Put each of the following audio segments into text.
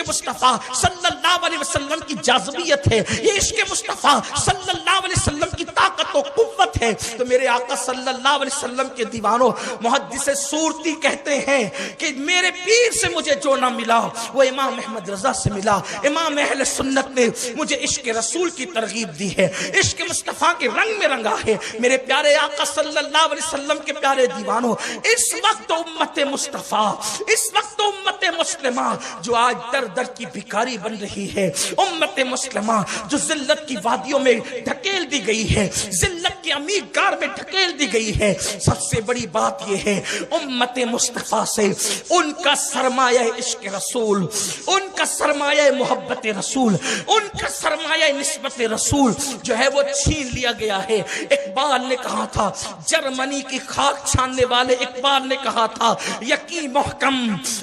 مصطفیٰ صلی اللہ علیہ وسلم کی جاذبیت ہے، یہ عشق مصطفیٰ صلی اللہ علیہ وسلم کی طاقت و قوت ہے، تو میرے آقا صلی اللہ علیہ وسلم کے دیوانوں، محدث صورتی کہتے ہیں کہ میرے پیر سے مجھے جو نہ ملا وہ امام احمد رضا سے ملا۔ امام اہل سنت نے مجھے عشق رسول کی ترغیب دی ہے، عشق مصطفیٰ کے رنگ میں رنگا ہے۔ میرے پیارے آقا صلی اللہ علیہ وسلم کے پیارے دیوانوں، اس وقت امت مصطفیٰ، اس وقت امت مسلمہ جو آج در در کی بھکاری بن رہی ہے، امت مسلمہ جو ذلت کی وادیوں میں ڈھکیل دی گئی ہے، ذلت کی عمیق گار میں ڈھکیل دی گئی ہے، سب سے بڑی بات یہ ہے امت مصطفیٰ سے ان کا سرمایہ عشق رسول، ان کا سرمایہ محبت رسول، ان کا سرمایہ نسبت رسول جو ہے وہ چھین لیا گیا ہے۔ اقبال نے کہا تھا، جرمنی کی خاک چھاننے والے اقبال نے کہا تھا، یقین محکم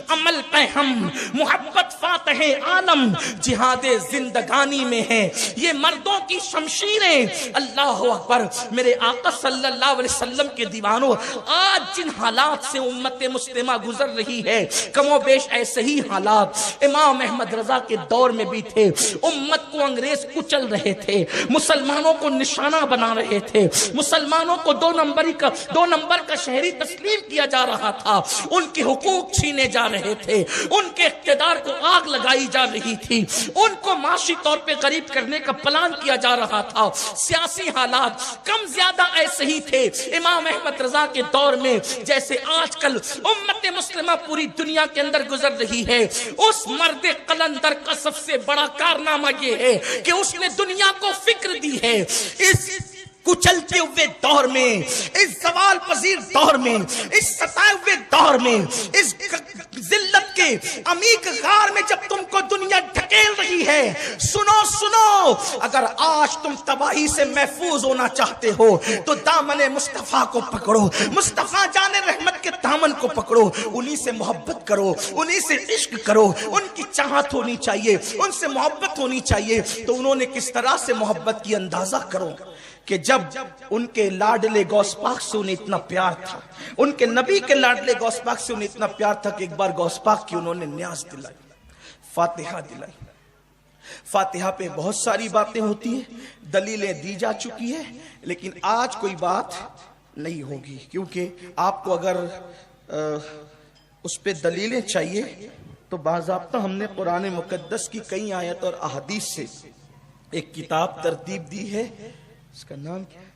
عمل پہ ہم محبت فاتح عالم جہاد زندگانی میں ہے، یہ مردوں کی شمشیریں۔ اللہ اکبر۔ میرے آقا صلی اللہ علیہ وسلم کے دیوانوں، آج جن حالات سے امت مسلمہ گزر رہی ہے، کم و بیش ایسے ہی حالات امام احمد رضا کے دور میں بھی تھے۔ امت کو انگریز کچل رہے تھے، مسلمانوں کو نشانہ بنا رہے تھے، مسلمانوں کو دو نمبر کا شہری تسلیم کیا جا رہا تھا، ان کے حقوق چھینے جا رہے تھے، ان کے اقتدار کو آگ لگائی جا رہی تھی، ان کو معاشی طور پہ غریب کرنے کا پلان کیا جا رہا تھا۔ سیاسی حالات کم زیادہ ایسے ہی تھے امام احمد رضا کے دور میں جیسے آج کل امت مسلمہ پوری دنیا کے اندر گزر رہی ہے۔ اس مرد قلندر کا سب سے بڑا کارنامہ یہ ہے کہ اس نے دنیا کو فکر دی ہے۔ اس کچلتے ہوئے دور میں، اس زوال پذیر دور میں، اس ستائے ہوئے دور میں، اس ذلت کے عمیق غار میں جب تم کو دنیا ڈھکیل رہی ہے، سنو، اگر آج تم تباہی سے محفوظ ہونا چاہتے ہو تو دامن مصطفیٰ کو پکڑو، مصطفیٰ جان رحمت کے دامن کو پکڑو، انہی سے محبت کرو، انہی سے عشق کرو، ان کی چاہت ہونی چاہیے، ان سے محبت ہونی چاہیے۔ تو انہوں نے کس طرح سے محبت کی اندازہ کرو کہ جب ان کے لاڈلے غوث پاک سے انہیں اتنا پیار تھا، ان کے نبی کے لاڈلے غوث پاک سے انہیں اتنا پیار تھا کہ ایک بار غوث پاک کی انہوں نے نیاز دلائی، فاتحہ دلائی۔ فاتحہ پہ بہت ساری باتیں ہوتی ہیں، دلیلیں دی جا چکی ہیں، لیکن آج کوئی بات نہیں ہوگی، کیونکہ آپ کو اگر اس پہ دلیلیں چاہیے تو باضابطہ ہم نے قرآن مقدس کی کئی آیت اور احادیث سے ایک کتاب ترتیب دی ہے، اس کا نام کیا ہے؟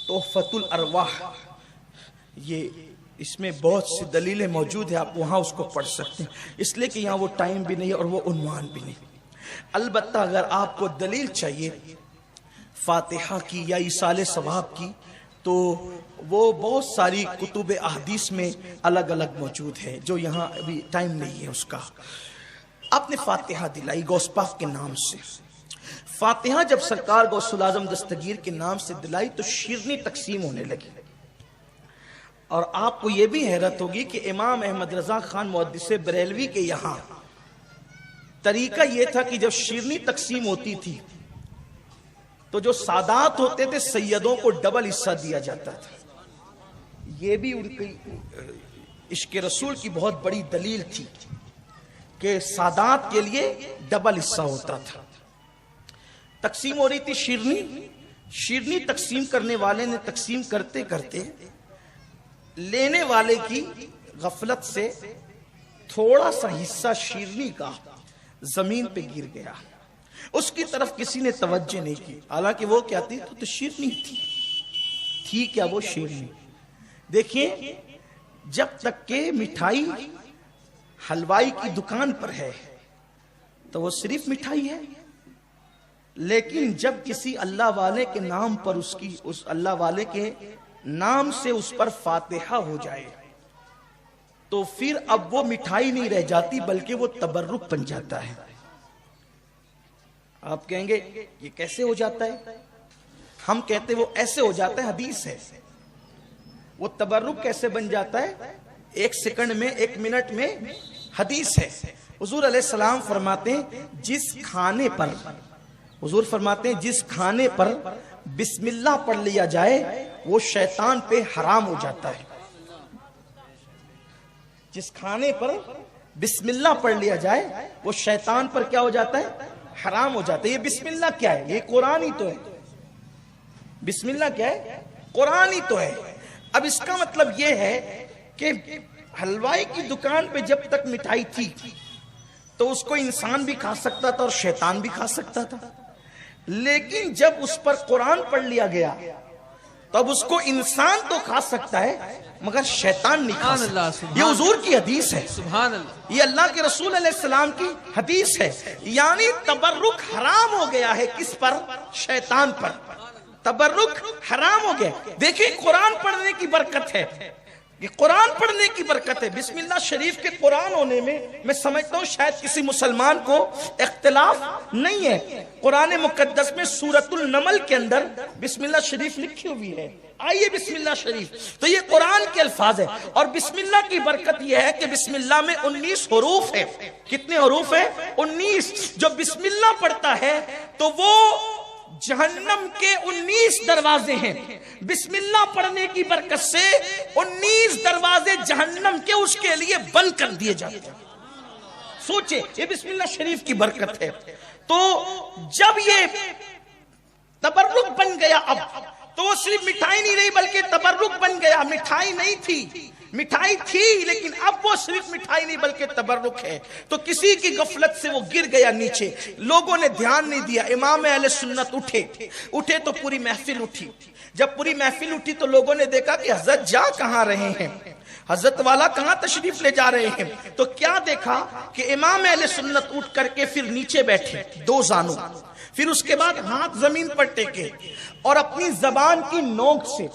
تحفۃ الارواح۔ یہ اس میں بہت سی دلیلیں موجود ہیں، آپ وہاں اس کو پڑھ سکتے ہیں، اس لیے کہ یہاں وہ ٹائم بھی نہیں ہے اور وہ عنوان بھی نہیں۔ البتہ اگر آپ کو دلیل چاہیے فاتحہ کی یا ایصال ثواب کی تو وہ بہت ساری کتب احادیث میں الگ الگ موجود ہے، جو یہاں ابھی ٹائم نہیں ہے اس کا۔ آپ نے فاتحہ دلائی غوث پاک کے نام سے۔ فاتحہ جب سرکار غوث الاعظم دستگیر کے نام سے دلائی تو شیرنی تقسیم ہونے لگی، اور آپ کو یہ بھی حیرت ہوگی کہ امام احمد رضا خان محدث بریلوی کے یہاں طریقہ یہ تھا کہ جب شیرنی تقسیم ہوتی تھی تو جو سادات ہوتے تھے سیدوں کو ڈبل حصہ دیا جاتا تھا۔ یہ بھی ان کی عشق رسول کی بہت بڑی دلیل تھی کہ سادات کے لیے ڈبل حصہ ہوتا تھا۔ تقسیم ہو رہی تھی شیرنی تقسیم کرنے والے نے تقسیم کرتے کرتے لینے والے کی غفلت سے تھوڑا سا حصہ شیرنی کا زمین پہ گر گیا، اس کی طرف کسی نے توجہ نہیں کی، حالانکہ وہ کیا تھی تو شیرنی تھی کیا وہ شیرنی۔ دیکھیں، جب تک کہ مٹھائی حلوائی کی دکان پر ہے تو وہ صرف مٹھائی ہے، لیکن جب کسی اللہ والے کے نام پر اس اللہ والے کے نام سے اس پر فاتحہ ہو جائے تو پھر اب وہ مٹھائی نہیں رہ جاتی بلکہ وہ تبرک بن جاتا ہے۔ آپ کہیں گے یہ کیسے ہو جاتا ہے؟ ہم کہتے وہ ایسے ہو جاتا ہے، حدیث ہے۔ وہ تبرک کیسے بن جاتا ہے؟ ایک سیکنڈ میں، ایک منٹ میں، حدیث ہے۔ حضور علیہ السلام فرماتے ہیں جس کھانے پر بسم اللہ پڑھ لیا جائے وہ شیطان پہ حرام ہو جاتا ہے۔ جس کھانے پر بسم اللہ پڑھ لیا جائے وہ شیطان پر کیا ہو جاتا ہے؟ حرام ہو جاتا ہے۔ یہ بسم اللہ کیا ہے؟ یہ قرآن ہی تو ہے۔ بسم اللہ کیا ہے؟ قرآن ہی تو ہے۔ اب اس کا مطلب یہ ہے کہ حلوائی کی دکان پہ جب تک مٹھائی تھی تو اس کو انسان بھی کھا سکتا تھا اور شیطان بھی کھا سکتا تھا، لیکن جب اس پر قرآن پڑھ لیا گیا تب اس کو انسان تو کھا سکتا ہے مگر شیطان نہیں کھا سکتا۔ یہ حضور کی حدیث ہے، سبحان اللہ، یہ اللہ کے رسول علیہ السلام کی حدیث ہے۔ یعنی تبرک حرام ہو گیا ہے کس پر؟ شیطان پر۔ تبرک حرام ہو گیا۔ دیکھیں قرآن پڑھنے کی برکت ہے، یہ قرآن پڑھنے کی برکت ہے۔ بسم اللہ شریف کے قرآن ہونے میں سمجھتا ہوں شاید کسی مسلمان کو اختلاف نہیں ہے۔ قرآن مقدس میں سورۃ النمل کے اندر بسم اللہ شریف لکھی ہوئی ہے۔ آئیے بسم اللہ شریف، تو یہ قرآن کے الفاظ ہے، اور بسم اللہ کی برکت یہ ہے کہ بسم اللہ میں 19 حروف ہے۔ کتنے حروف ہیں؟ 19۔ جو بسم اللہ پڑھتا ہے تو وہ جہنم کے 19 دروازے ہیں۔ بسم اللہ پڑھنے کی برکت سے 19 دروازے جہنم کے اس کے لیے بند کر دیے جاتے ہیں۔ سوچے، یہ بسم اللہ شریف کی برکت ہے۔ تو جب یہ تبرک بن گیا اب تو وہ صرف مٹھائی نہیں رہی بلکہ تبرک بن گیا۔ مٹھائی نہیں تھی، مٹھائی تھی لیکن اب وہ صرف مٹھائی نہیں بلکہ تبرک ہے۔ تو کسی کی غفلت سے وہ گر گیا نیچے، لوگوں نے دھیان نہیں دیا۔ امام اہل سنت اٹھے تو پوری محفل اٹھی۔ جب پوری محفل اٹھی تو لوگوں نے دیکھا کہ حضرت جا کہاں رہے ہیں، حضرت والا کہاں تشریف لے جا رہے ہیں؟ تو کیا دیکھا کہ امام اہل سنت اٹھ کر کے پھر نیچے بیٹھے دو زانوں، پھر اس کے بعد ہاتھ زمین پر ٹیکے اور اپنی زبان کی نوک سے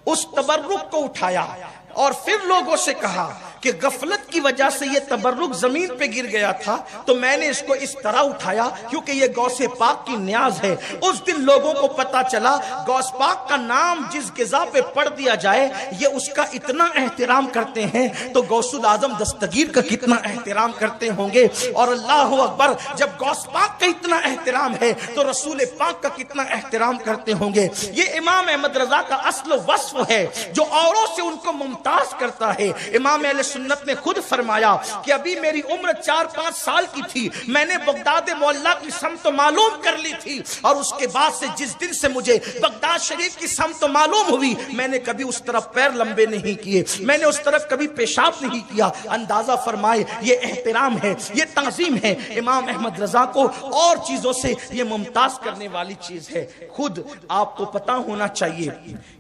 اس تبرک کو اٹھایا اور پھر لوگوں سے کہا کہ غفلت کی وجہ سے یہ تبرک زمین پہ گر گیا تھا تو میں نے اس کو اس طرح اٹھایا کیونکہ یہ غوث پاک کی نیاز ہے۔ اس دن لوگوں کو پتا چلا غوث پاک کا نام جس غذا پہ پڑھ دیا جائے یہ اس کا اتنا احترام کرتے ہیں تو غوث العظم دستگیر کا کتنا احترام کرتے ہوں گے، اور اللہ اکبر جب غوث پاک کا اتنا احترام ہے تو رسول پاک کا کتنا احترام کرتے ہوں گے۔ یہ امام احمد رضا کا اصل وصف ہے جو اوروں سے ان کو ممتاز کرتا ہے۔ امام اہل سنت نے خود فرمایا کہ ابھی میری عمر 4-5 سال کی تھی، میں نے بغداد معلیٰ کی سمت معلوم کر لی تھی، اور اس کے بعد سے جس دن سے مجھے بغداد شریف کی سمت معلوم ہوئی میں نے کبھی اس طرف پیر لمبے نہیں کیے، میں نے اس طرف کبھی پیشاب نہیں کیا۔ اندازہ فرمائے یہ احترام ہے، یہ تعظیم ہے۔ امام احمد رضا کو اور چیزوں سے یہ ممتاز کرنے والی چیز ہے۔ خود آپ کو پتا ہونا چاہیے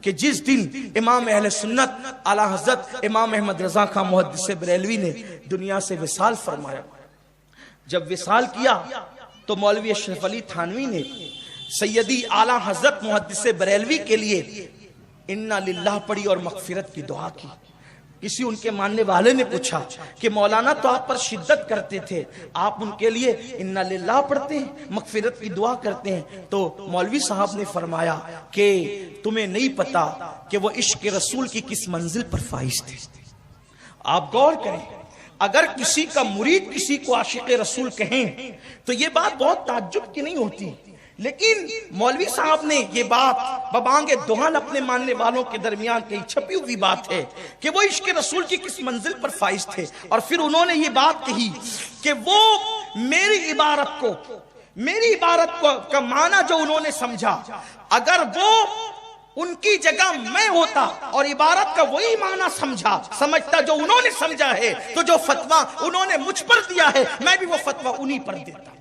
کہ جس دن امام اہل سنت اعلیٰ حضرت امام احمد رضا کا محدث بریلوی نے دنیا سے وصال فرمایا، جب وصال کیا تو مولوی اشرف علی تھانوی نے سیدی اعلیٰ حضرت محدث بریلوی کے لیے انا للہ پڑھی اور مغفرت کی دعا کی۔ کسی ان کے ماننے والے نے پوچھا کہ مولانا تو آپ پر شدت کرتے تھے، آپ ان کے لیے انا للہ پڑھتے ہیں، مغفرت کی دعا کرتے ہیں؟ تو مولوی صاحب نے فرمایا کہ تمہیں نہیں پتا کہ وہ عشق رسول کی کس منزل پر فائز تھے۔ آپ غور کریں، اگر کسی کا مرید کسی کو عاشق رسول کہیں تو یہ بات بہت تعجب کی نہیں ہوتی، لیکن مولوی صاحب نے یہ بات ببانگ دہن اپنے ماننے والوں کے درمیان کہیں چھپی ہوئی بات ہے کہ وہ عشق رسول کی کس منزل پر فائز تھے، اور پھر انہوں نے یہ بات کہی کہ وہ میری عبارت کا معنی جو انہوں نے سمجھا، اگر وہ ان کی جگہ میں ہوتا اور عبارت کا وہی معنی سمجھتا جو انہوں نے سمجھا ہے تو جو فتویٰ انہوں نے مجھ پر دیا ہے میں بھی وہ فتویٰ انہی پر دیتا۔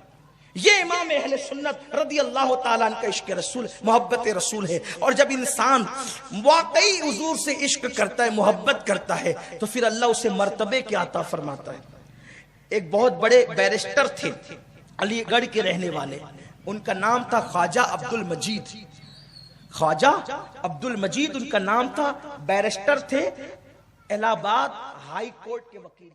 یہ امام اہل سنت رضی اللہ تعالیٰ عنہ کا عشق رسول، محبت رسول ہے۔ اور جب انسان واقعی حضور سے عشق کرتا ہے، محبت کرتا ہے، تو پھر اللہ اسے مرتبے کی عطا فرماتا ہے۔ ایک بہت بڑے بیرسٹر تھے علی گڑھ کے رہنے والے، ان کا نام تھا خواجہ عبد المجید۔ خواجہ عبد المجید ان کا نام تھا، بیرسٹر تھے، الہ آباد ہائی کورٹ کے وکیل۔